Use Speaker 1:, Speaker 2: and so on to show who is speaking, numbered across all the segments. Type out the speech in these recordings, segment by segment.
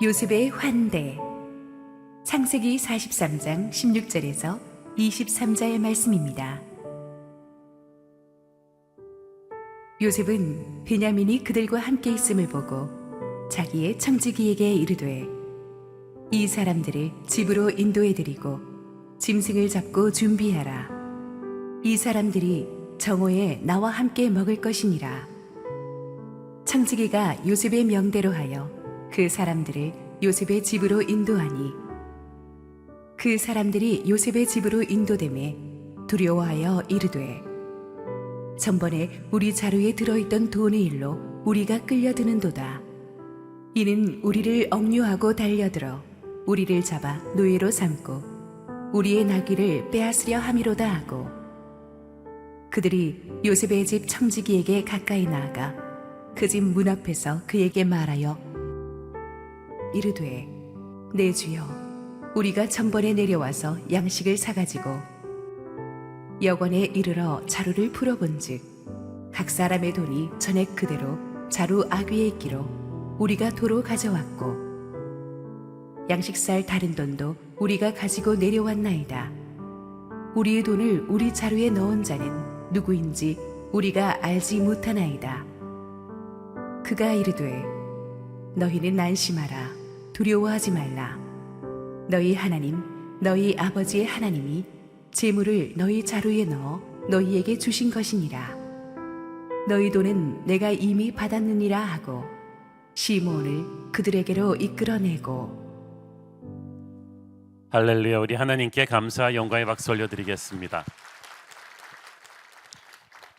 Speaker 1: 요셉의 환대. 창세기 43장 16절에서 23절 말씀입니다. 요셉은 베냐민이 그들과 함께 있음을 보고 자기의 청지기에게 이르되 이 사람들을 집으로 인도해 드리고 짐승을 잡고 준비하라. 이 사람들이 정오에 나와 함께 먹을 것이니라. 청지기가 요셉의 명대로 하여 그 사람들을 요셉의 집으로 인도하니 그 사람들이 요셉의 집으로 인도되매 두려워하여 이르되 전번에 우리 자루에 들어있던 돈의 일로 우리가 끌려드는도다. 이는 우리를 억류하고 달려들어 우리를 잡아 노예로 삼고 우리의 나귀를 빼앗으려 함이로다 하고 그들이 요셉의 집 청지기에게 가까이 나아가 그 집 문 앞에서 그에게 말하여 이르되 내 주여 우리가 전번에 내려와서 양식을 사가지고 여관에 이르러 자루를 풀어본즉 각 사람의 돈이 전액 그대로 자루 아귀에 있기로 우리가 도로 가져왔고 양식 살 다른 돈도 우리가 가지고 내려왔나이다. 우리의 돈을 우리 자루에 넣은 자는 누구인지 우리가 알지 못하나이다. 그가 이르되 너희는 안심하라. 두려워하지 말라. 너희 하나님 너희 아버지의 하나님이 재물을 너희 자루에 넣어 너희에게 주신 것이니라. 너희 돈은 내가 이미 받았느니라 하고 시므온을 그들에게로 이끌어내고.
Speaker 2: 할렐루야. 우리 하나님께 감사와 영광의 박수 올려드리겠습니다.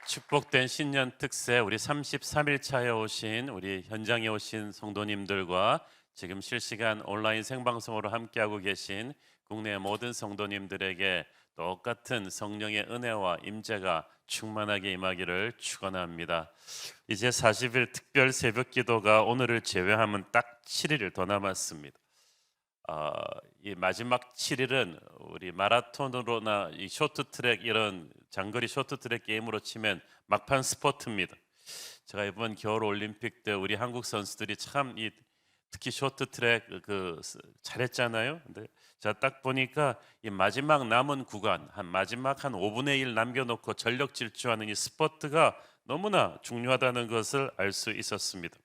Speaker 2: 축복된 신년 특세 우리 33일차에 오신 우리 현장에 오신 성도님들과 지금 실시간 온라인 생방송으로 함께하고 계신 국내 모든 성도님들에게 똑같은 성령의 은혜와 임재가 충만하게 임하기를 축원합니다. 이제 40일 특별 새벽 기도가 오늘을 제외하면 딱 7일 더 남았습니다. 이 마지막 7일은 우리 마라톤으로나 이 쇼트트랙 이런 장거리 쇼트트랙 게임으로 치면 막판 스포츠입니다. 제가 이번 겨울 올림픽 때 우리 한국 선수들이 참 특히 쇼트트랙 잘했잖아요. 근데 제가 딱 보니까 이 마지막 남은 구간 마지막 한 5분의 1 남겨놓고 전력 질주하는 이 스포츠가 너무나 중요하다는 것을 알 수 있었습니다.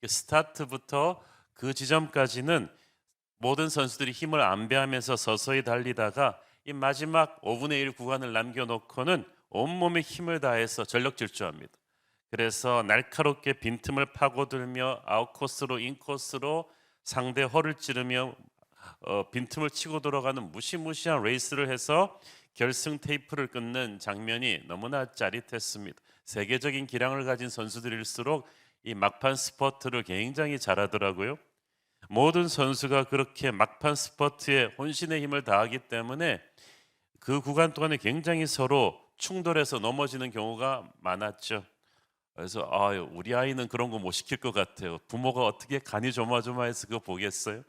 Speaker 2: 스타트부터 그 지점까지는 모든 선수들이 힘을 안배하면서 서서히 달리다가 이 마지막 5분의 1 구간을 남겨놓고는 온몸에 힘을 다해서 전력 질주합니다. 그래서 날카롭게 빈틈을 파고들며 아웃코스로 인코스로 상대 허를 찌르며 빈틈을 치고 들어가는 무시무시한 레이스를 해서 결승 테이프를 끊는 장면이 너무나 짜릿했습니다. 세계적인 기량을 가진 선수들일수록 이 막판 스퍼트를 굉장히 잘하더라고요. 모든 선수가 그렇게 막판 스퍼트에 혼신의 힘을 다하기 때문에 그 구간 동안에 굉장히 서로 충돌해서 넘어지는 경우가 많았죠. 그래서 우리 아이는 그런 거 못 시킬 것 같아요. 부모가 어떻게 간이 조마조마해서 그거 보겠어요?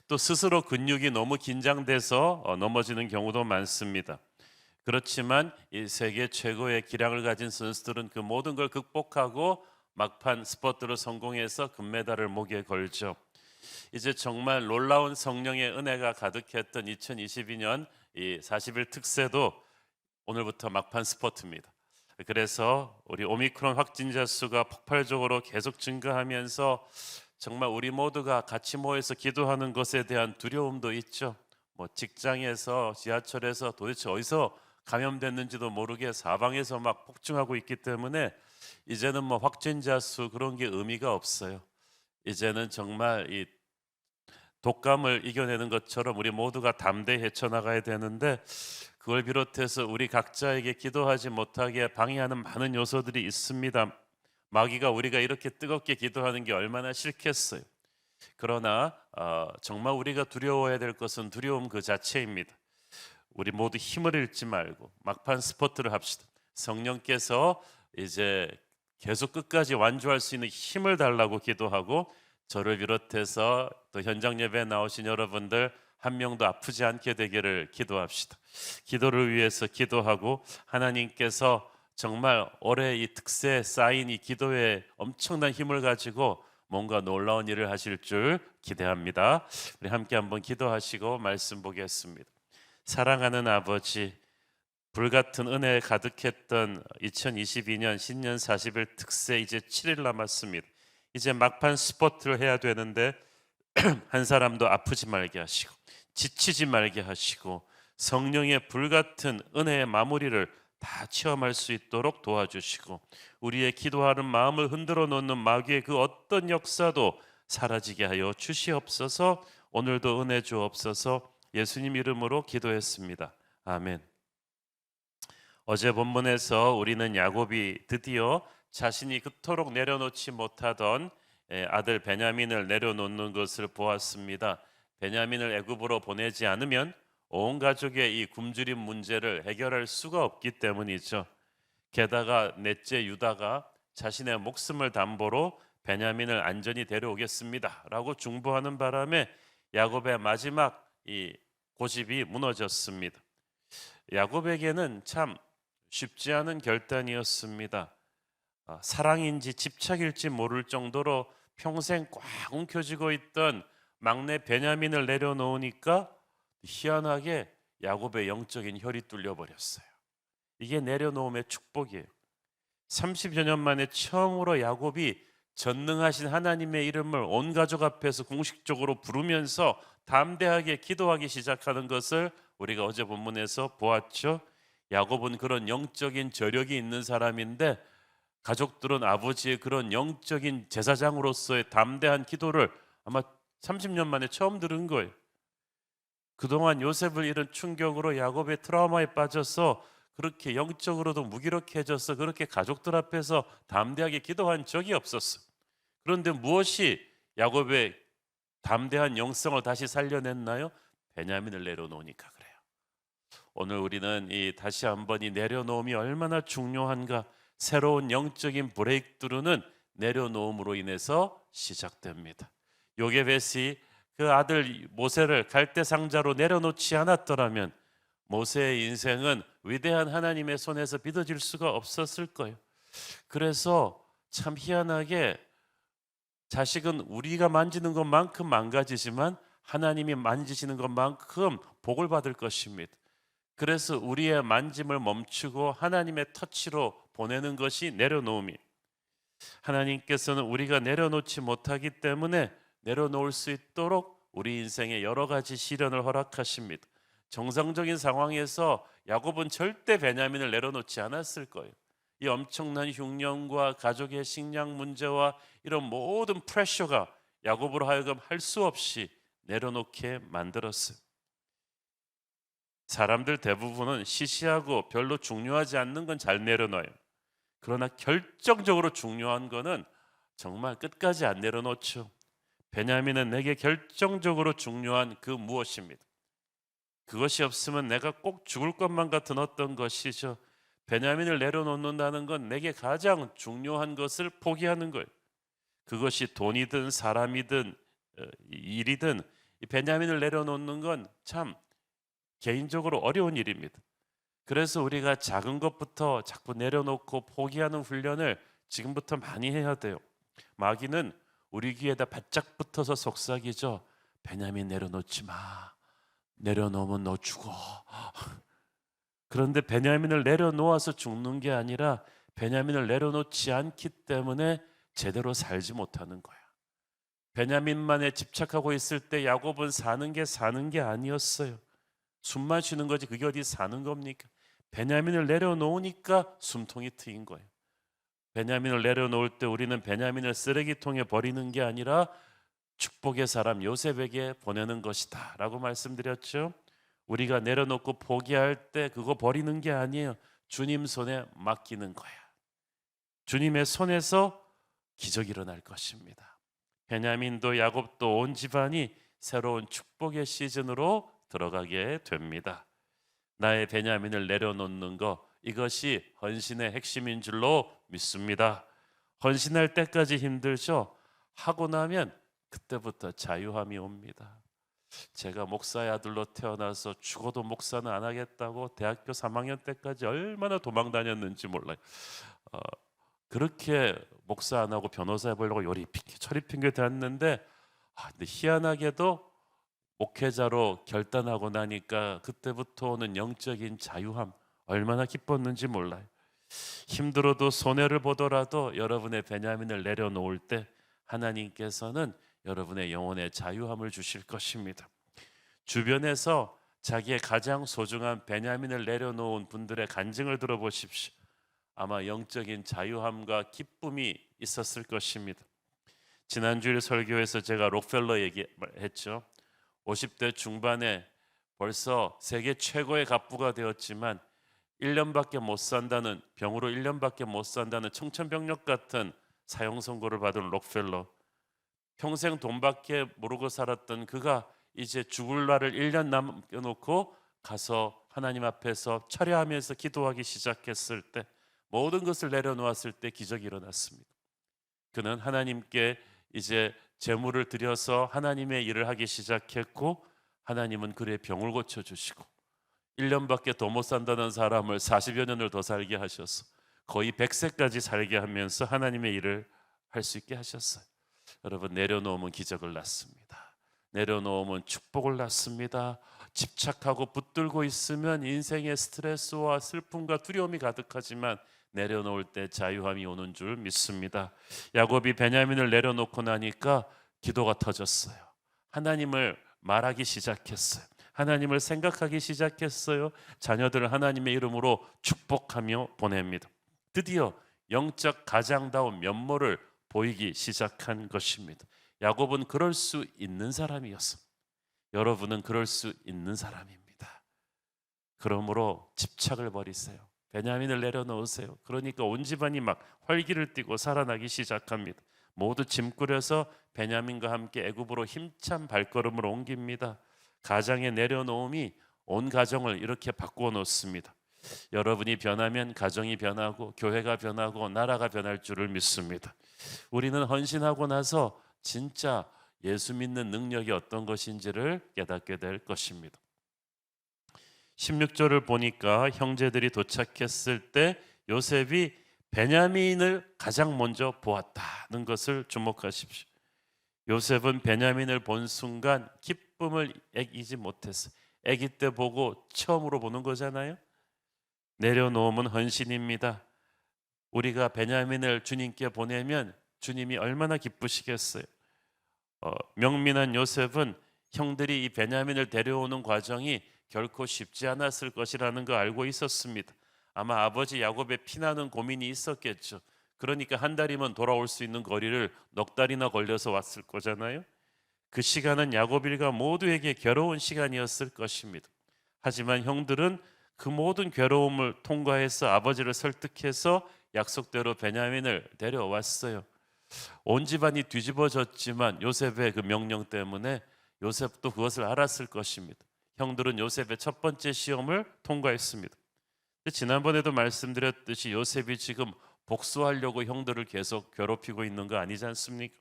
Speaker 2: 또 스스로 근육이 너무 긴장돼서 넘어지는 경우도 많습니다. 그렇지만 이 세계 최고의 기량을 가진 선수들은 그 모든 걸 극복하고 막판 스퍼트로 성공해서 금메달을 목에 걸죠. 이제 정말 놀라운 성령의 은혜가 가득했던 2022년 이 40일 특세도 오늘부터 막판 스포츠입니다. 그래서 우리 오미크론 확진자 수가 폭발적으로 계속 증가하면서 정말 우리 모두가 같이 모여서 기도하는 것에 대한 두려움도 있죠. 직장에서 지하철에서 도대체 어디서 감염됐는지도 모르게 사방에서 막 폭증하고 있기 때문에 이제는 확진자 수 그런 게 의미가 없어요. 이제는 정말 이 독감을 이겨내는 것처럼 우리 모두가 담대히 헤쳐나가야 되는데 그걸 비롯해서 우리 각자에게 기도하지 못하게 방해하는 많은 요소들이 있습니다. 마귀가 우리가 이렇게 뜨겁게 기도하는 게 얼마나 싫겠어요. 그러나 정말 우리가 두려워해야 될 것은 두려움 그 자체입니다. 우리 모두 힘을 잃지 말고 막판 스포트를 합시다. 성령께서 이제 계속 끝까지 완주할 수 있는 힘을 달라고 기도하고 저를 비롯해서 또 현장 예배에 나오신 여러분들 한 명도 아프지 않게 되기를 기도합시다. 기도를 위해서 기도하고 하나님께서 정말 올해 이 특세에 쌓인 이 기도에 엄청난 힘을 가지고 뭔가 놀라운 일을 하실 줄 기대합니다. 우리 함께 한번 기도하시고 말씀 보겠습니다. 사랑하는 아버지, 불같은 은혜에 가득했던 2022년 신년 40일 특세 이제 7일 남았습니다. 이제 막판 스포트를 해야 되는데 한 사람도 아프지 말게 하시고 지치지 말게 하시고 성령의 불같은 은혜의 마무리를 다 체험할 수 있도록 도와주시고 우리의 기도하는 마음을 흔들어 놓는 마귀의 그 어떤 역사도 사라지게 하여 주시옵소서. 오늘도 은혜 주옵소서. 예수님 이름으로 기도했습니다. 아멘. 어제 본문에서 우리는 야곱이 드디어 자신이 그토록 내려놓지 못하던 아들 베냐민을 내려놓는 것을 보았습니다. 베냐민을 애굽으로 보내지 않으면 온 가족의 이 굶주림 문제를 해결할 수가 없기 때문이죠. 게다가 넷째 유다가 자신의 목숨을 담보로 베냐민을 안전히 데려오겠습니다 라고 중보하는 바람에 야곱의 마지막 이 고집이 무너졌습니다. 야곱에게는 참 쉽지 않은 결단이었습니다. 사랑인지 집착일지 모를 정도로 평생 꽉 움켜쥐고 있던 막내 베냐민을 내려놓으니까 희한하게 야곱의 영적인 혈이 뚫려버렸어요. 이게 내려놓음의 축복이에요. 30여 년 만에 처음으로 야곱이 전능하신 하나님의 이름을 온 가족 앞에서 공식적으로 부르면서 담대하게 기도하기 시작하는 것을 우리가 어제 본문에서 보았죠. 야곱은 그런 영적인 저력이 있는 사람인데 가족들은 아버지의 그런 영적인 제사장으로서의 담대한 기도를 아마 30년 만에 처음 들은 거예요. 그동안 요셉을 잃은 충격으로 야곱의 트라우마에 빠져서 그렇게 영적으로도 무기력해져서 그렇게 가족들 앞에서 담대하게 기도한 적이 없었어. 그런데 무엇이 야곱의 담대한 영성을 다시 살려냈나요? 베냐민을 내려놓으니까 그래요. 오늘 우리는 이 다시 한번 이 내려놓음이 얼마나 중요한가. 새로운 영적인 브레이크스루는 내려놓음으로 인해서 시작됩니다. 요게벳이 그 아들 모세를 갈대 상자로 내려놓지 않았더라면 모세의 인생은 위대한 하나님의 손에서 빚어질 수가 없었을 거예요. 그래서 참 희한하게 자식은 우리가 만지는 것만큼 망가지지만 하나님이 만지시는 것만큼 복을 받을 것입니다. 그래서 우리의 만짐을 멈추고 하나님의 터치로 보내는 것이 내려놓음이. 하나님께서는 우리가 내려놓지 못하기 때문에 내려놓을 수 있도록 우리 인생에 여러 가지 시련을 허락하십니다. 정상적인 상황에서 야곱은 절대 베냐민을 내려놓지 않았을 거예요. 이 엄청난 흉년과 가족의 식량 문제와 이런 모든 프레셔가 야곱으로 하여금 할 수 없이 내려놓게 만들었어요. 사람들 대부분은 시시하고 별로 중요하지 않는 건 잘 내려놔요. 그러나 결정적으로 중요한 거는 정말 끝까지 안 내려놓죠. 베냐민은 내게 결정적으로 중요한 그 무엇입니다. 그것이 없으면 내가 꼭 죽을 것만 같은 어떤 것이죠. 베냐민을 내려놓는다는 건 내게 가장 중요한 것을 포기하는 거예요. 그것이 돈이든 사람이든 일이든 이 베냐민을 내려놓는 건 참 개인적으로 어려운 일입니다. 그래서 우리가 작은 것부터 자꾸 내려놓고 포기하는 훈련을 지금부터 많이 해야 돼요. 마귀는 우리 귀에다 바짝 붙어서 속삭이죠. 베냐민 내려놓지 마. 내려놓으면 너 죽어. 그런데 베냐민을 내려놓아서 죽는 게 아니라 베냐민을 내려놓지 않기 때문에 제대로 살지 못하는 거야. 베냐민만에 집착하고 있을 때 야곱은 사는 게 아니었어요. 숨만 쉬는 거지 그게 어디 사는 겁니까? 베냐민을 내려놓으니까 숨통이 트인 거예요. 베냐민을 내려놓을 때 우리는 베냐민을 쓰레기통에 버리는 게 아니라 축복의 사람 요셉에게 보내는 것이다 라고 말씀드렸죠. 우리가 내려놓고 포기할 때 그거 버리는 게 아니에요. 주님 손에 맡기는 거야. 주님의 손에서 기적이 일어날 것입니다. 베냐민도 야곱도 온 집안이 새로운 축복의 시즌으로 들어가게 됩니다. 나의 베냐민을 내려놓는 것, 이것이 헌신의 핵심인 줄로 믿습니다. 헌신할 때까지 힘들죠. 하고 나면 그때부터 자유함이 옵니다. 제가 목사의 아들로 태어나서 죽어도 목사는 안 하겠다고 대학교 3학년 때까지 얼마나 도망 다녔는지 몰라요. 그렇게 목사 안 하고 변호사 해보려고 요리 핑계 저리 핑계 댔는데 근데 희한하게도 목회자로 결단하고 나니까 그때부터 오는 영적인 자유함 얼마나 기뻤는지 몰라요. 힘들어도 손해를 보더라도 여러분의 베냐민을 내려놓을 때 하나님께서는 여러분의 영혼의 자유함을 주실 것입니다. 주변에서 자기의 가장 소중한 베냐민을 내려놓은 분들의 간증을 들어보십시오. 아마 영적인 자유함과 기쁨이 있었을 것입니다. 지난주일 설교에서 제가 록펠러 얘기했죠. 50대 중반에 벌써 세계 최고의 갑부가 되었지만 1년밖에 못 산다는 병으로 1년밖에 못 산다는 청천벽력 같은 사형 선고를 받은 록펠러. 평생 돈밖에 모르고 살았던 그가 이제 죽을 날을 1년 남겨놓고 가서 하나님 앞에서 철야하면서 기도하기 시작했을 때 모든 것을 내려놓았을 때 기적이 일어났습니다. 그는 하나님께 이제 제물을 드려서 하나님의 일을 하기 시작했고 하나님은 그의 병을 고쳐주시고 1년밖에 더 못 산다는 사람을 40여 년을 더 살게 하셔서 거의 100세까지 살게 하면서 하나님의 일을 할 수 있게 하셨어요. 여러분, 내려놓으면 기적을 낳습니다. 내려놓으면 축복을 낳습니다. 집착하고 붙들고 있으면 인생의 스트레스와 슬픔과 두려움이 가득하지만 내려놓을 때 자유함이 오는 줄 믿습니다. 야곱이 베냐민을 내려놓고 나니까 기도가 터졌어요. 하나님을 말하기 시작했어요. 하나님을 생각하기 시작했어요. 자녀들을 하나님의 이름으로 축복하며 보냅니다. 드디어 영적 가장다운 면모를 보이기 시작한 것입니다. 야곱은 그럴 수 있는 사람이었습니다. 여러분은 그럴 수 있는 사람입니다. 그러므로 집착을 버리세요. 베냐민을 내려놓으세요. 그러니까 온 집안이 막 활기를 띠고 살아나기 시작합니다. 모두 짐 꾸려서 베냐민과 함께 애굽으로 힘찬 발걸음을 옮깁니다. 가장의 내려놓음이 온 가정을 이렇게 바꾸어 놓습니다. 여러분이 변하면 가정이 변하고 교회가 변하고 나라가 변할 줄을 믿습니다. 우리는 헌신하고 나서 진짜 예수 믿는 능력이 어떤 것인지를 깨닫게 될 것입니다. 16절을 보니까 형제들이 도착했을 때 요셉이 베냐민을 가장 먼저 보았다는 것을 주목하십시오. 요셉은 베냐민을 본 순간 기쁨을 이기지 못했어요. 아기 때 보고 처음으로 보는 거잖아요. 내려놓으면 헌신입니다. 우리가 베냐민을 주님께 보내면 주님이 얼마나 기쁘시겠어요. 명민한 요셉은 형들이 이 베냐민을 데려오는 과정이 결코 쉽지 않았을 것이라는 거 알고 있었습니다. 아마 아버지 야곱의 피나는 고민이 있었겠죠. 그러니까 한 달이면 돌아올 수 있는 거리를 넉 달이나 걸려서 왔을 거잖아요. 그 시간은 야곱 일가 모두에게 괴로운 시간이었을 것입니다. 하지만 형들은 그 모든 괴로움을 통과해서 아버지를 설득해서 약속대로 베냐민을 데려왔어요. 온 집안이 뒤집어졌지만 요셉의 그 명령 때문에 요셉도 그것을 알았을 것입니다. 형들은 요셉의 첫 번째 시험을 통과했습니다. 지난번에도 말씀드렸듯이 요셉이 지금 복수하려고 형들을 계속 괴롭히고 있는 거 아니지 않습니까?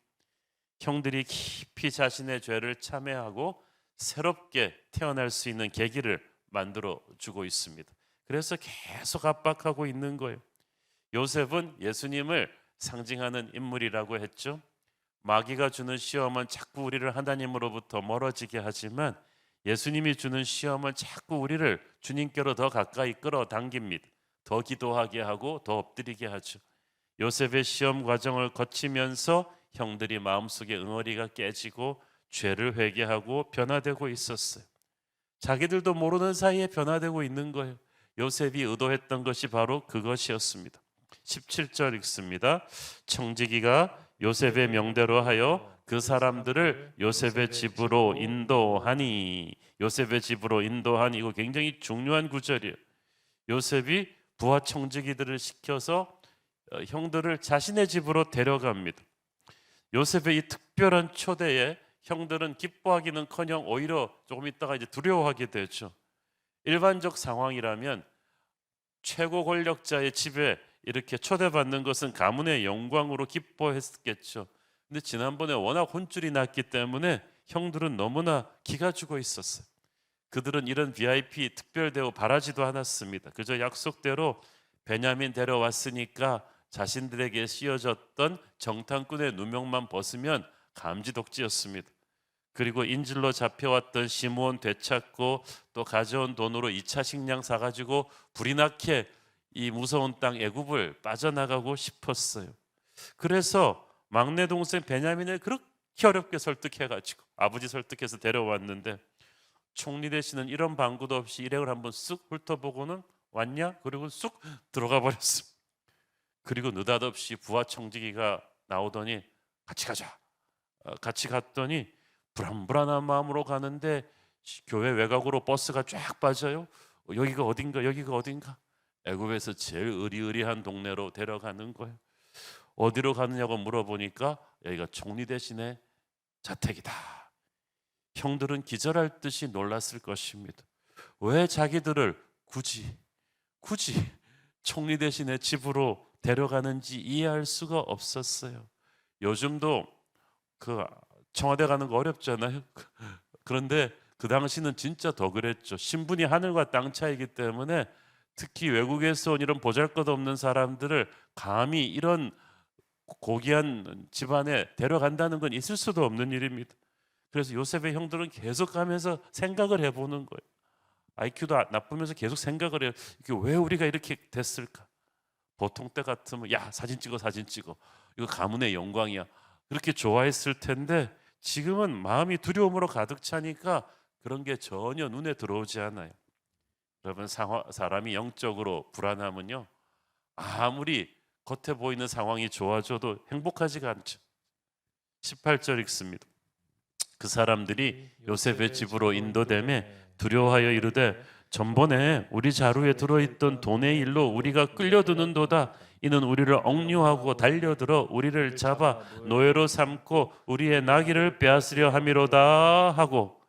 Speaker 2: 형들이 깊이 자신의 죄를 참회하고 새롭게 태어날 수 있는 계기를 만들어 주고 있습니다. 그래서 계속 압박하고 있는 거예요. 요셉은 예수님을 상징하는 인물이라고 했죠. 마귀가 주는 시험은 자꾸 우리를 하나님으로부터 멀어지게 하지만 예수님이 주는 시험은 자꾸 우리를 주님께로 더 가까이 끌어당깁니다. 더 기도하게 하고 더 엎드리게 하죠. 요셉의 시험 과정을 거치면서 형들이 마음속에 응어리가 깨지고 죄를 회개하고 변화되고 있었어요. 자기들도 모르는 사이에 변화되고 있는 거예요. 요셉이 의도했던 것이 바로 그것이었습니다. 17절 읽습니다. 청지기가 요셉의 명대로 하여 그 사람들을 요셉의 집으로 인도하니, 요셉의 집으로 인도하니, 이거 굉장히 중요한 구절이에요. 요셉이 부하 청지기들을 시켜서 형들을 자신의 집으로 데려갑니다. 요셉의 이 특별한 초대에 형들은 기뻐하기는커녕 오히려 조금 있다가 이제 두려워하게 되죠. 일반적 상황이라면 최고 권력자의 집에 이렇게 초대받는 것은 가문의 영광으로 기뻐했겠죠. 근데 지난번에 워낙 혼쭐이 났기 때문에 형들은 너무나 기가 죽어 있었어요. 그들은 이런 VIP 특별 대우 바라지도 않았습니다. 그저 약속대로 베냐민 데려왔으니까 자신들에게 씌워졌던 정탐꾼의 누명만 벗으면 감지독지였습니다. 그리고 인질로 잡혀왔던 시므온 되찾고 또 가져온 돈으로 2차 식량 사가지고 불이 나게 이 무서운 땅 애굽을 빠져나가고 싶었어요. 그래서 막내 동생 베냐민을 그렇게 어렵게 설득해가지고 아버지 설득해서 데려왔는데, 총리 대신은 이런 방구도 없이 일행을 한번 쑥 훑어보고는 왔냐? 그리고 쑥 들어가 버렸습니다. 그리고 느닷없이 부하 청지기가 나오더니 같이 가자. 같이 갔더니 불안불안한 마음으로 가는데 교회 외곽으로 버스가 쫙 빠져요. 여기가 어딘가, 여기가 어딘가. 애굽에서 제일 으리으리한 동네로 데려가는 거예요. 어디로 가느냐고 물어보니까 여기가 총리 대신의 자택이다. 형들은 기절할 듯이 놀랐을 것입니다. 왜 자기들을 굳이 총리 대신의 집으로 데려가는지 이해할 수가 없었어요. 요즘도 그 청와대 가는 거 어렵잖아요. 그런데 그 당시는 진짜 더 그랬죠. 신분이 하늘과 땅 차이기 때문에 특히 외국에서 온 이런 보잘것없는 사람들을 감히 이런 고귀한 집안에 데려간다는 건 있을 수도 없는 일입니다. 그래서 요셉의 형들은 계속 가면서 생각을 해보는 거예요. IQ도 나쁘면서 계속 생각을 해요. 이게 왜 우리가 이렇게 됐을까? 보통 때 같으면 야, 사진 찍어 이거 가문의 영광이야, 그렇게 좋아했을 텐데 지금은 마음이 두려움으로 가득 차니까 그런 게 전혀 눈에 들어오지 않아요. 여러분, 사람이 영적으로 불안하면요, 아무리 겉에 보이는 상황이 좋아져도 행복하지가 않죠. 18절 읽습니다. 그 사람들이 요셉의 집으로 인도되매 두려워하여 이르되 전번에 우리 자루에 들어있던 돈의 일로 우리가 끌려드는도다. 이는 우리를 억류하고 달려들어 우리를 잡아 노예로 삼고 우리의 나귀를 빼앗으려 함이로다 하고.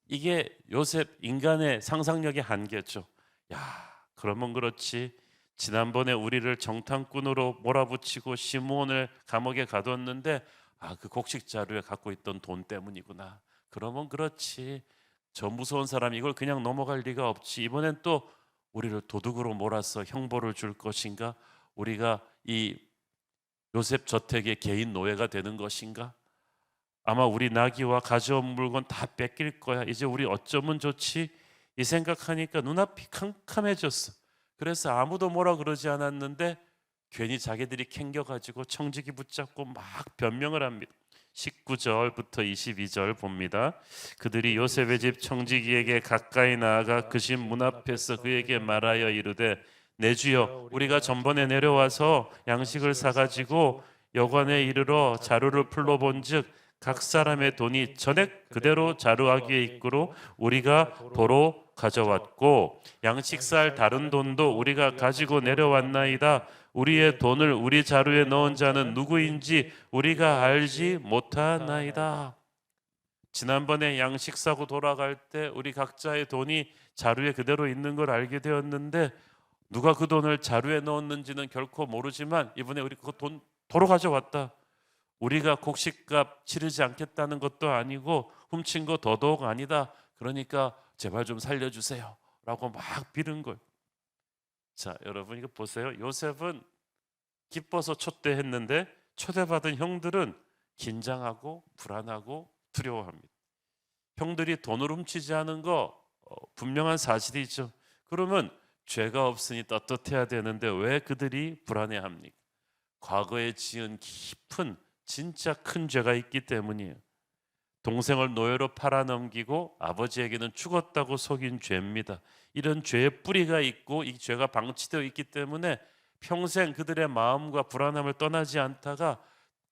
Speaker 2: 이게 요셉 인간의 상상력의 한계죠. 야, 그러면 그렇지, 지난번에 우리를 정탐꾼으로 몰아붙이고 시므온을 감옥에 가뒀는데 그 곡식 자루에 갖고 있던 돈 때문이구나. 그러면 그렇지, 저 무서운 사람이 이걸 그냥 넘어갈 리가 없지. 이번엔 또 우리를 도둑으로 몰아서 형벌을 줄 것인가? 우리가 이 요셉 저택의 개인 노예가 되는 것인가? 아마 우리 나귀와 가져온 물건 다 뺏길 거야. 이제 우리 어쩌면 좋지? 이 생각하니까 눈앞이 캄캄해졌어. 그래서 아무도 뭐라 그러지 않았는데 괜히 자기들이 캥겨가지고 청지기 붙잡고 막 변명을 합니다. 19절부터 22절 봅니다. 그들이 요셉의 집 청지기에게 가까이 나아가 그 집 문 앞에서 그에게 말하여 이르되 내 주여, 우리가 전번에 내려와서 양식을 사가지고 여관에 이르러 자루를 풀러본즉 각 사람의 돈이 전액 그대로 자루아기에 있고로 우리가 도로 가져왔고 양식 살 다른 돈도 우리가 가지고 내려왔나이다. 우리의 돈을 우리 자루에 넣은 자는 누구인지 우리가 알지 못하나이다. 지난번에 양식 사고 돌아갈 때 우리 각자의 돈이 자루에 그대로 있는 걸 알게 되었는데 누가 그 돈을 자루에 넣었는지는 결코 모르지만 이번에 우리 그 돈 도로 가져왔다. 우리가 곡식값 치르지 않겠다는 것도 아니고 훔친 거 더더욱 아니다. 그러니까 제발 좀 살려주세요 라고 막 빌은 거예요. 자, 여러분 이거 보세요. 요셉은 기뻐서 초대했는데 초대받은 형들은 긴장하고 불안하고 두려워합니다. 형들이 돈을 훔치지 않은 거 분명한 사실이죠. 그러면 죄가 없으니 떳떳해야 되는데 왜 그들이 불안해합니까? 과거에 지은 깊은 진짜 큰 죄가 있기 때문이에요. 동생을 노예로 팔아넘기고 아버지에게는 죽었다고 속인 죄입니다. 이런 죄의 뿌리가 있고 이 죄가 방치되어 있기 때문에 평생 그들의 마음과 불안함을 떠나지 않다가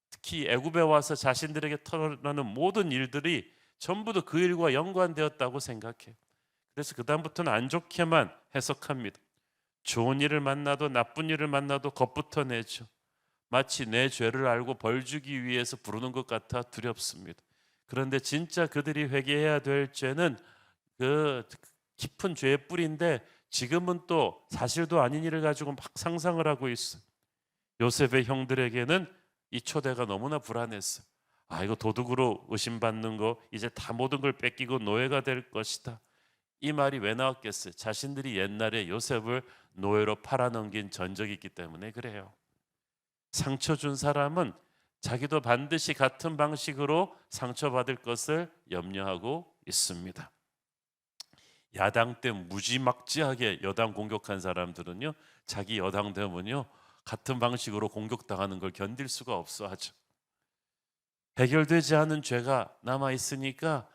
Speaker 2: 특히 애굽에 와서 자신들에게 털어나는 모든 일들이 전부 다 그 일과 연관되었다고 생각해요. 그래서 그 다음부터는 안 좋게만 해석합니다. 좋은 일을 만나도 나쁜 일을 만나도 겁부터 내죠. 마치 내 죄를 알고 벌 주기 위해서 부르는 것 같아 두렵습니다. 그런데 진짜 그들이 회개해야 될 죄는 그 깊은 죄의 뿌리인데 지금은 또 사실도 아닌 일을 가지고 막 상상을 하고 있어. 요셉의 형들에게는 이 초대가 너무나 불안했어. 이거 도둑으로 의심받는 거 이제 다 모든 걸 뺏기고 노예가 될 것이다. 이 말이 왜 나왔겠어요? 자신들이 옛날에 요셉을 노예로 팔아넘긴 전적이 있기 때문에 그래요. 상처 준 사람은 자기도 반드시 같은 방식으로 상처받을 것을 염려하고 있습니다. 야당 때 무지막지하게 여당 공격한 사람들은요, 자기 여당 되면요 같은 방식으로 공격당하는 걸 견딜 수가 없어 하죠. 해결되지 않은 죄가 남아 있으니까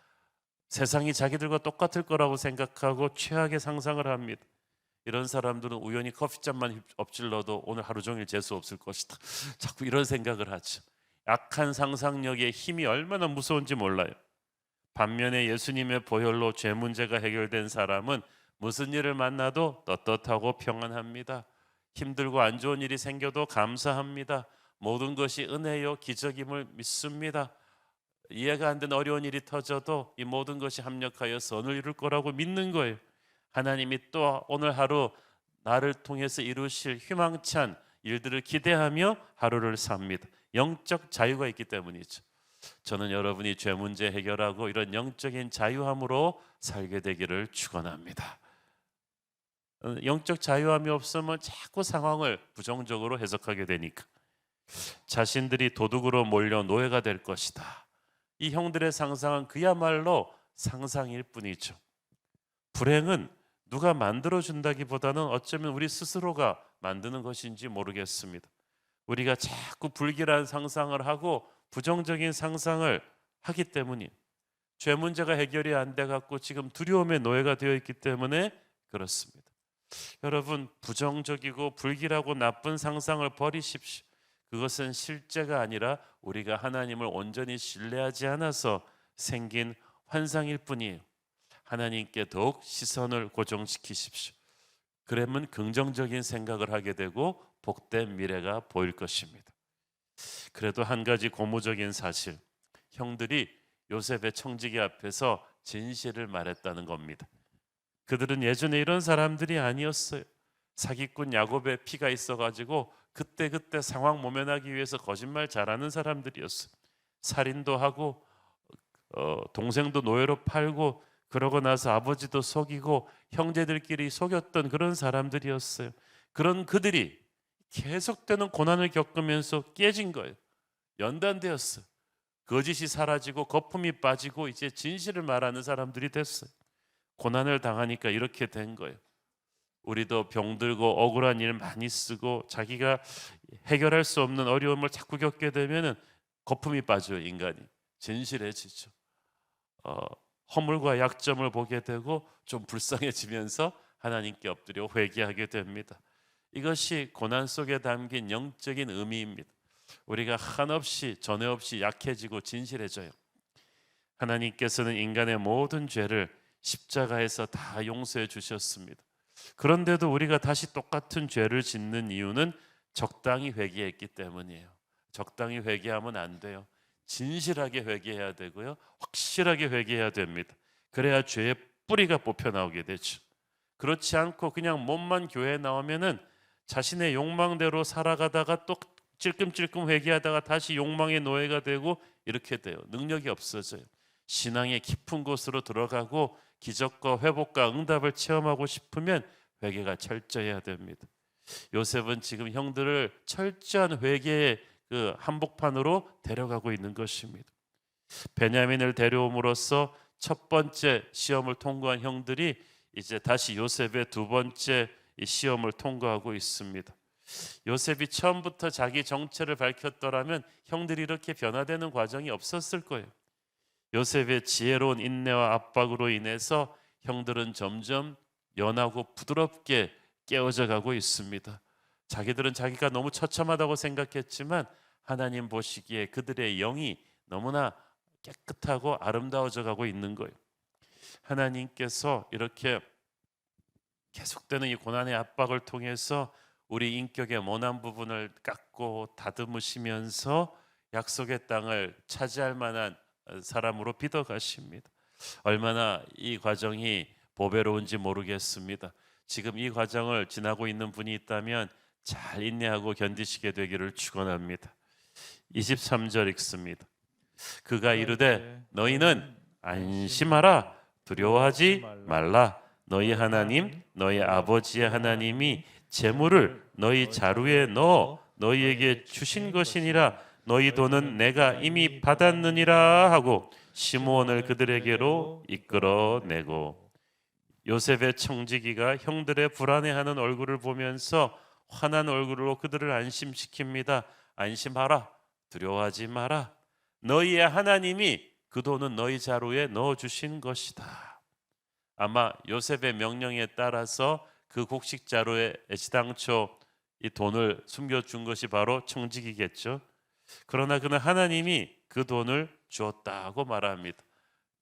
Speaker 2: 세상이 자기들과 똑같을 거라고 생각하고 최악의 상상을 합니다. 이런 사람들은 우연히 커피잔만 엎질러도 오늘 하루 종일 재수 없을 것이다. 자꾸 이런 생각을 하죠. 약한 상상력의 힘이 얼마나 무서운지 몰라요. 반면에 예수님의 보혈로 죄 문제가 해결된 사람은 무슨 일을 만나도 떳떳하고 평안합니다. 힘들고 안 좋은 일이 생겨도 감사합니다. 모든 것이 은혜요 기적임을 믿습니다. 이해가 안 되는 어려운 일이 터져도 이 모든 것이 합력하여 선을 이룰 거라고 믿는 거예요. 하나님이 또 오늘 하루 나를 통해서 이루실 희망찬 일들을 기대하며 하루를 삽니다. 영적 자유가 있기 때문이죠. 저는 여러분이 죄 문제 해결하고 이런 영적인 자유함으로 살게 되기를 축원합니다. 영적 자유함이 없으면 자꾸 상황을 부정적으로 해석하게 되니까 자신들이 도둑으로 몰려 노예가 될 것이다. 이 형들의 상상은 그야말로 상상일 뿐이죠. 불행은 누가 만들어준다기보다는 어쩌면 우리 스스로가 만드는 것인지 모르겠습니다. 우리가 자꾸 불길한 상상을 하고 부정적인 상상을 하기 때문이 죄 문제가 해결이 안 돼 갖고 지금 두려움의 노예가 되어 있기 때문에 그렇습니다. 여러분, 부정적이고 불길하고 나쁜 상상을 버리십시오. 그것은 실제가 아니라 우리가 하나님을 온전히 신뢰하지 않아서 생긴 환상일 뿐이에요. 하나님께 더욱 시선을 고정시키십시오. 그러면 긍정적인 생각을 하게 되고 복된 미래가 보일 것입니다. 그래도 한 가지 고무적인 사실, 형들이 요셉의 청지기 앞에서 진실을 말했다는 겁니다. 그들은 예전에 이런 사람들이 아니었어요. 사기꾼 야곱의 피가 있어가지고 그때 상황 모면하기 위해서 거짓말 잘하는 사람들이었어요. 살인도 하고 동생도 노예로 팔고 그러고 나서 아버지도 속이고 형제들끼리 속였던 그런 사람들이었어요. 그런 그들이 계속되는 고난을 겪으면서 깨진 거예요. 연단되었어요. 거짓이 사라지고 거품이 빠지고 이제 진실을 말하는 사람들이 됐어요. 고난을 당하니까 이렇게 된 거예요. 우리도 병들고 억울한 일 많이 쓰고 자기가 해결할 수 없는 어려움을 자꾸 겪게 되면은 거품이 빠져요. 인간이 진실해지죠. 허물과 약점을 보게 되고 좀 불쌍해지면서 하나님께 엎드려 회개하게 됩니다. 이것이 고난 속에 담긴 영적인 의미입니다. 우리가 한없이 전에 없이 약해지고 진실해져요. 하나님께서는 인간의 모든 죄를 십자가에서 다 용서해 주셨습니다. 그런데도 우리가 다시 똑같은 죄를 짓는 이유는 적당히 회개했기 때문이에요. 적당히 회개하면 안 돼요. 진실하게 회개해야 되고요. 확실하게 회개해야 됩니다. 그래야 죄의 뿌리가 뽑혀 나오게 되죠. 그렇지 않고 그냥 몸만 교회에 나오면은 자신의 욕망대로 살아가다가 또 찔끔찔끔 회개하다가 다시 욕망의 노예가 되고 이렇게 돼요. 능력이 없어져요. 신앙의 깊은 곳으로 들어가고 기적과 회복과 응답을 체험하고 싶으면 회개가 철저해야 됩니다. 요셉은 지금 형들을 철저한 회개의 그 한복판으로 데려가고 있는 것입니다. 베냐민을 데려옴으로써 첫 번째 시험을 통과한 형들이 이제 다시 요셉의 두 번째 시험을 통과하고 있습니다. 요셉이 처음부터 자기 정체를 밝혔더라면 형들이 이렇게 변화되는 과정이 없었을 거예요. 요셉의 지혜로운 인내와 압박으로 인해서 형들은 점점 연하고 부드럽게 깨어져 가고 있습니다. 자기들은 자기가 너무 처참하다고 생각했지만 하나님 보시기에 그들의 영이 너무나 깨끗하고 아름다워져 가고 있는 거예요. 하나님께서 이렇게 계속되는 이 고난의 압박을 통해서 우리 인격의 모난 부분을 깎고 다듬으시면서 약속의 땅을 차지할 만한 사람으로 빚어 가십니다. 얼마나 이 과정이 보배로운지 모르겠습니다. 지금 이 과정을 지나고 있는 분이 있다면 잘 인내하고 견디시게 되기를 축원합니다. 23절 읽습니다. 그가 이르되 너희는 안심하라 두려워하지 말라. 너희 하나님, 너희 아버지의 하나님이 재물을 너희 자루에 넣어 너희에게 주신 것이니라. 너희 돈은 내가 이미 받았느니라 하고 시므온을 그들에게로 이끌어내고. 요셉의 청지기가 형들의 불안해하는 얼굴을 보면서 환한 얼굴로 그들을 안심시킵니다. 안심하라. 두려워하지 마라. 너희의 하나님이 그 돈은 너희 자루에 넣어주신 것이다. 아마 요셉의 명령에 따라서 그 곡식 자루에 애시당초 이 돈을 숨겨준 것이 바로 청지기겠죠. 그러나 그는 하나님이 그 돈을 주었다고 말합니다.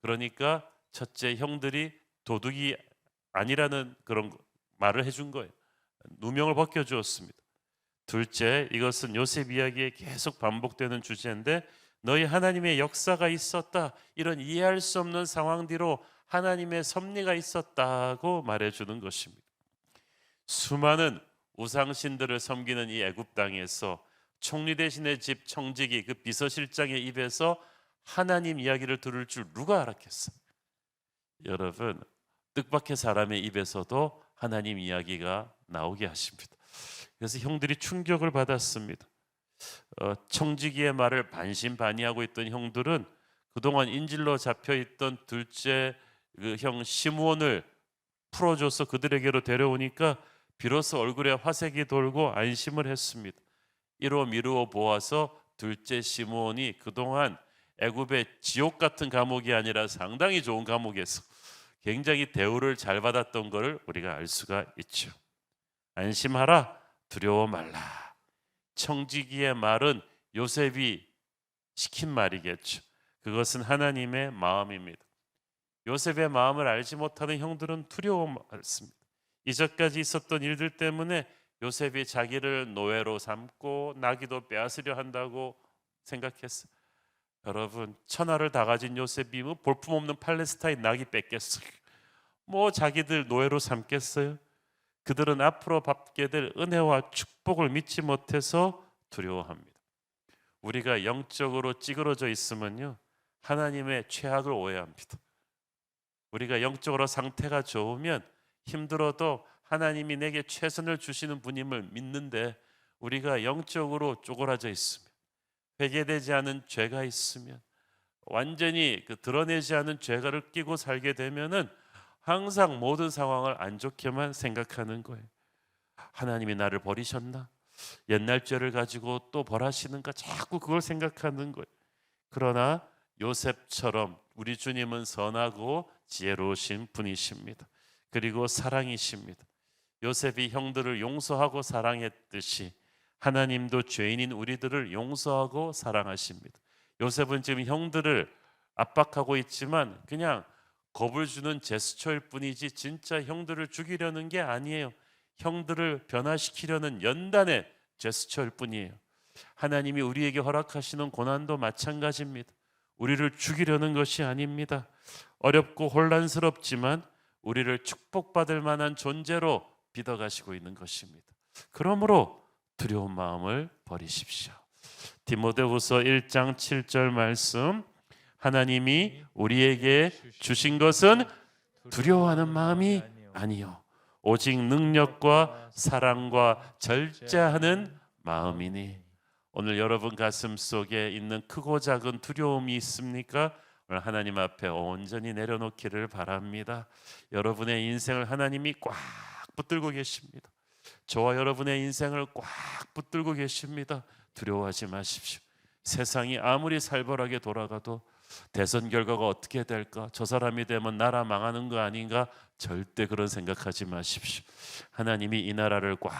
Speaker 2: 그러니까 첫째, 형들이 도둑이 아니라는 그런 말을 해준 거예요. 누명을 벗겨주었습니다. 둘째, 이것은 요셉 이야기에 계속 반복되는 주제인데 너희 하나님의 역사가 있었다. 이런 이해할 수 없는 상황 뒤로 하나님의 섭리가 있었다고 말해주는 것입니다. 수많은 우상신들을 섬기는 이 애굽 땅에서 총리 대신의 집 청지기 그 비서실장의 입에서 하나님 이야기를 들을 줄 누가 알았겠어요? 여러분, 뜻밖의 사람의 입에서도 하나님 이야기가 나오게 하십니다. 그래서 형들이 충격을 받았습니다. 청지기의 말을 반신반의하고 있던 형들은 그동안 인질로 잡혀있던 둘째 그 형 시므온을 풀어줘서 그들에게로 데려오니까 비로소 얼굴에 화색이 돌고 안심을 했습니다. 이로 미루어 보아서 둘째 시므온이 그동안 애굽의 지옥 같은 감옥이 아니라 상당히 좋은 감옥에서 굉장히 대우를 잘 받았던 것을 우리가 알 수가 있죠. 안심하라. 두려워 말라. 청지기의 말은 요셉이 시킨 말이겠죠. 그것은 하나님의 마음입니다. 요셉의 마음을 알지 못하는 형들은 두려워했습니다. 이전까지 있었던 일들 때문에 요셉이 자기를 노예로 삼고 나귀도 빼앗으려 한다고 생각했어요. 여러분, 천하를 다 가진 요셉이 뭐 볼품없는 팔레스타인 나귀 뺏겠어요? 뭐 자기들 노예로 삼겠어요? 그들은 앞으로 받게 될 은혜와 축복을 믿지 못해서 두려워합니다. 우리가 영적으로 찌그러져 있으면요, 하나님의 최악을 오해합니다. 우리가 영적으로 상태가 좋으면 힘들어도 하나님이 내게 최선을 주시는 분임을 믿는데, 우리가 영적으로 쪼그라져 있으면, 회개되지 않은 죄가 있으면, 완전히 드러내지 않은 죄가를 끼고 살게 되면은 항상 모든 상황을 안 좋게만 생각하는 거예요. 하나님이 나를 버리셨나? 옛날 죄를 가지고 또 벌하시는가? 자꾸 그걸 생각하는 거예요. 그러나 요셉처럼 우리 주님은 선하고 지혜로우신 분이십니다. 그리고 사랑이십니다. 요셉이 형들을 용서하고 사랑했듯이 하나님도 죄인인 우리들을 용서하고 사랑하십니다. 요셉은 지금 형들을 압박하고 있지만 그냥 겁을 주는 제스처일 뿐이지 진짜 형들을 죽이려는 게 아니에요. 형들을 변화시키려는 연단의 제스처일 뿐이에요. 하나님이 우리에게 허락하시는 고난도 마찬가지입니다. 우리를 죽이려는 것이 아닙니다. 어렵고 혼란스럽지만 우리를 축복받을 만한 존재로 빚어가시고 있는 것입니다. 그러므로 두려운 마음을 버리십시오. 디모데후서 1장 7절 말씀, 하나님이 우리에게 주신 것은 두려워하는 마음이 아니요 오직 능력과 사랑과 절제하는 마음이니. 오늘 여러분 가슴 속에 있는 크고 작은 두려움이 있습니까? 오늘 하나님 앞에 온전히 내려놓기를 바랍니다. 여러분의 인생을 하나님이 꽉 붙들고 계십니다. 저와 여러분의 인생을 꽉 붙들고 계십니다. 두려워하지 마십시오. 세상이 아무리 살벌하게 돌아가도 대선 결과가 어떻게 될까? 저 사람이 되면 나라 망하는 거 아닌가? 절대 그런 생각하지 마십시오. 하나님이 이 나라를 꽉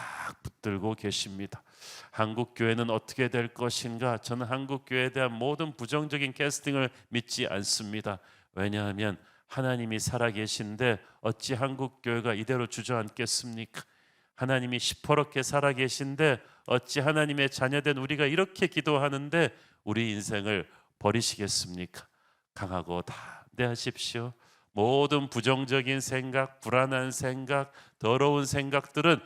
Speaker 2: 붙들고 계십니다. 한국 교회는 어떻게 될 것인가? 저는 한국 교회에 대한 모든 부정적인 캐스팅을 믿지 않습니다. 왜냐하면 하나님이 살아계신데 어찌 한국 교회가 이대로 주저앉겠습니까? 하나님이 시퍼렇게 살아계신데 어찌 하나님의 자녀된 우리가 이렇게 기도하는데 우리 인생을 버리시겠습니까? 강하고 담대하십시오. 모든 부정적인 생각, 불안한 생각, 더러운 생각들은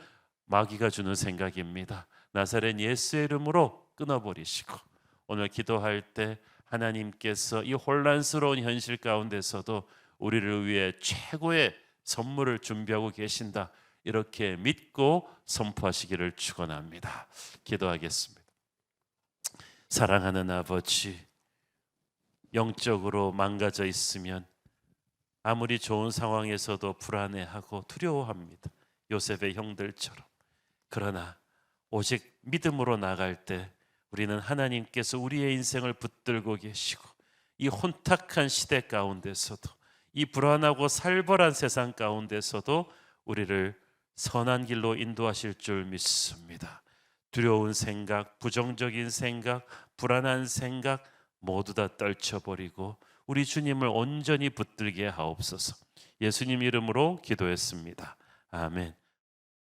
Speaker 2: 마귀가 주는 생각입니다. 나사렛 예수의 이름으로 끊어버리시고, 오늘 기도할 때 하나님께서 이 혼란스러운 현실 가운데서도 우리를 위해 최고의 선물을 준비하고 계신다. 이렇게 믿고 선포하시기를 축원합니다. 기도하겠습니다. 사랑하는 아버지, 영적으로 망가져 있으면 아무리 좋은 상황에서도 불안해하고 두려워합니다. 요셉의 형들처럼. 그러나 오직 믿음으로 나갈 때 우리는 하나님께서 우리의 인생을 붙들고 계시고 이 혼탁한 시대 가운데서도 이 불안하고 살벌한 세상 가운데서도 우리를 선한 길로 인도하실 줄 믿습니다. 두려운 생각, 부정적인 생각, 불안한 생각 모두 다 떨쳐버리고 우리 주님을 온전히 붙들게 하옵소서. 예수님 이름으로 기도했습니다. 아멘.